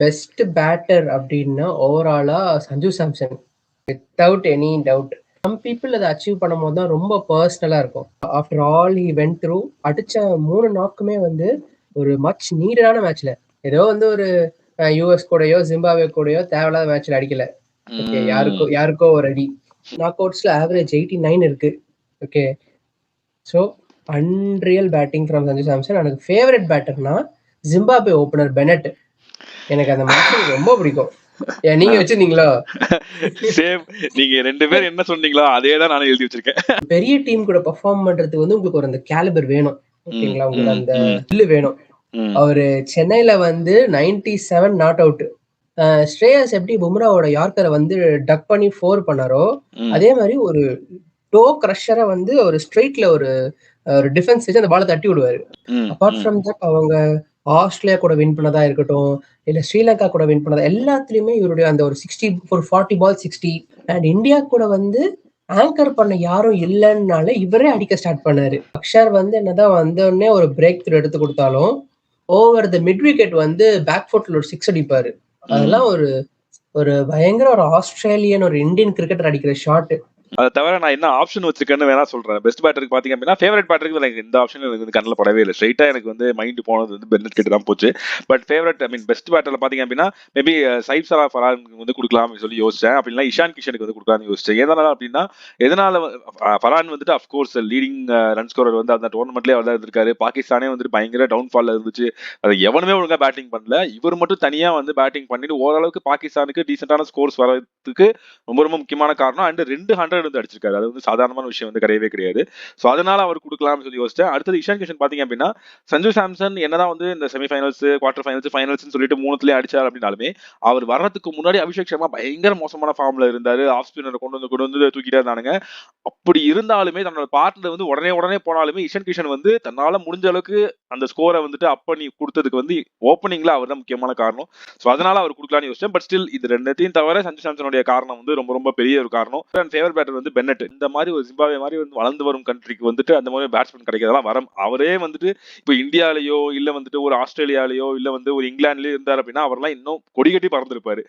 Best batter அப்படின்னா ஓவராலா Sanju Samson, without any doubt. Some people அதை அச்சீவ் பண்ணும்போது தான் ரொம்ப பர்சனலா இருக்கும். After all he went through, அடிச்ச 3 நாக்குமே வந்து ஒரு மச் நீடடான மேட்ச்ல, ஏதோ வந்து ஒரு யூஎஸ் கூடயோ ஜிம்பாப்வே கூடயோ தேவையில்லாத மேட்ச்ல அடிக்கல. ஓகே, யாருக்கோ ஒரு அடி. நாக் அவுட்ஸ்ல ஆவரேஜ் 89 இருக்கு. Okay, so unreal batting from Sanju Samson. எனக்கு ஃபேவரட் பேட்டர்னா ஜிம்பாப்வே ஓப்பனர் பெனட். எனக்கு அந்த மனுஷன் ரொம்ப பிடிக்கும். நீங்க வச்சிருந்தீங்களா? சேம், நீங்க 2 பேர் என்ன சொன்னீங்களோ அதே தான் நானும் எழுதி வச்சிருக்கேன். பெரிய டீம் கூட பெர்ஃபார்ம் பண்றதுக்கு வந்து உங்களுக்கு ஒரு அந்த கேலிபர் வேணும். ஓகேங்களா, உங்களுக்கு அந்த ஸ்கில் வேணும். அவரு சென்னையில வந்து 97 நாட் அவுட். ஸ்ரேயஸ் எப்படி பும்ராவோட யார்க்கரை வந்து டக் பண்ணி 4 பண்ணாரோ, அதே மாதிரி ஒரு டோ கிரஷரை வந்து ஒரு ஸ்ட்ரெயிட்ல ஒரு டிஃபென்ஸ் வச்சு அந்த பாலை தட்டி விடுவாரு. அபார்ட் ஃப்ரம் தட், அவங்க ஆஸ்திரேலியா கூட வின் பண்ணதா இருக்கட்டும், இல்ல ஸ்ரீலங்கா கூட வின் பண்ணதா, எல்லாத்துலயுமே இவருடைய அந்த ஒரு 60 ஒரு 40 பால் 60. அண்ட் இந்தியா கூட வந்து ஆங்கர் பண்ண யாரும் இல்லைன்னால இவரே அடிக்க ஸ்டார்ட் பண்ணாரு. அக்ஷர் வந்து என்னதான் வந்தோடனே ஒரு பிரேக் த்ரூ எடுத்து கொடுத்தாலும் ஓவர் த மிட் விக்கெட் வந்து பேக் ஃபுட்ல ஒரு 6 அடிப்பாரு. அதெல்லாம் ஒரு பயங்கர ஒரு ஆஸ்திரேலியன் ஒரு இந்தியன் கிரிக்கெட்டர் அடிக்கிற ஷாட். அதை தவிர நான் என்ன ஆப்ஷன் வச்சிருக்கேன்னு வேணா சொல்றேன். பெஸ்ட் பேட்டருக்கு பாத்தீங்க அப்படின்னா, ஃபேவரட் பேட்டருக்கு எனக்கு இந்த ஆப்ஷன் எனக்கு வந்து கண்ணில் படவே இல்லை. ஸ்ட்ரைட்டா எனக்கு வந்து மைண்ட் போனது வந்து பென்னட் கிட்ட தான் போச்சு. பட் ஃபேவரட் பெஸ்ட் பேட்டர்ல பாத்தீங்க அப்படின்னா மேபி சைப் சரா ஃபரான் வந்து கொடுக்கலாம் சொல்லி யோசிச்சேன். அப்படின்னா இஷான் கிஷனுக்கு வந்து கொடுக்கலாம்னு யோசிச்சேன். எதனால அப்படின்னா, எதனால ஃபரான் வந்துட்டு அஃப்கோர்ஸ் லீடிங் ரன் ஸ்கோரர் வந்து அந்த டோர்னமெண்ட்லேயே அவர் தான் இருந்திருக்காரு. பாகிஸ்தானே வந்துட்டு பயங்கர டவுன்ஃபால்ல இருந்துச்சு. அதை எவனுமே ஒழுங்கா பேட்டிங் பண்ணல. இவர் மட்டும் தனியா வந்து பேட்டிங் பண்ணிட்டு ஓரளவுக்கு பாகிஸ்தானுக்கு டீசென்டான ஸ்கோர்ஸ் வரதுக்கு ரொம்ப ரொம்ப முக்கியமான காரணம். அண்ட் 200 வந்து அடிச்சிருக்காரு. அது வந்து சாதாரணமான விஷயம் வந்து கிடையவே கிடையாது. ஸோ அதனால அவர் கொடுக்கலாம்னு சொல்லி யோசிச்சேன். அடுத்தது இஷான் கிஷன் பாத்தீங்க அப்படின்னா, சஞ்சு சாம்சன் என்னதான் வந்து இந்த செமிஃபைனல்ஸ், குவார்டர் ஃபைனல்ஸ், ஃபைனல்ஸ் சொல்லிட்டு 3த்துலயே அடிச்சார் அப்படின்னாலுமே, அவர் வர்றதுக்கு முன்னாடி அபிஷேக் சர்மா பயங்கர மோசமான ஃபார்ம்ல இருந்தாரு. ஆஃப் ஸ்பின்னரை கொண்டு வந்து தூக்கிட்டே இருந்தானுங்க. அப்படி இருந்தாலுமே தன்னோட பார்ட்னர் வந்து உடனே போனாலுமே இஷான் கிஷன் வந்து தன்னால முடிஞ்ச அளவுக்கு அந்த ஸ்கோரை வந்துட்டு அப் பண்ணி கொடுத்ததுக்கு வந்து ஓப்பனிங்ல அவர் தான் முக்கியமான காரணம். ஸோ அதனால அவர் கொடுக்கலாம்னு யோசிச்சேன். பட் ஸ்டில் இது ரெண்டுத்தையும் தவிர சஞ்சு சாம்சனுடைய காரணம் வந்து ரொம்ப ரொம்ப பெரிய ஒரு காரணம். ஃபேவரட் பேட்டர் வந்து பென்னட். இந்த மாதிரி ஒரு ஜிம்பாப்வே மாதிரி வந்து வளர்ந்து வரும் கண்ட்ரிக்கு வந்துட்டு அந்த மாதிரி பேட்ஸ்மேன் கிடைக்கிறதெல்லாம் வரம். அவரே வந்துட்டு இப்போ இந்தியாலயோ இல்ல வந்துட்டு ஒரு ஆஸ்திரேலியாலயோ இல்ல வந்து ஒரு இங்கிலாந்துலயோ இருந்தார் அப்படின்னா அவர்லாம் இன்னும் கொடி கட்டி பறந்துருப்பாரு.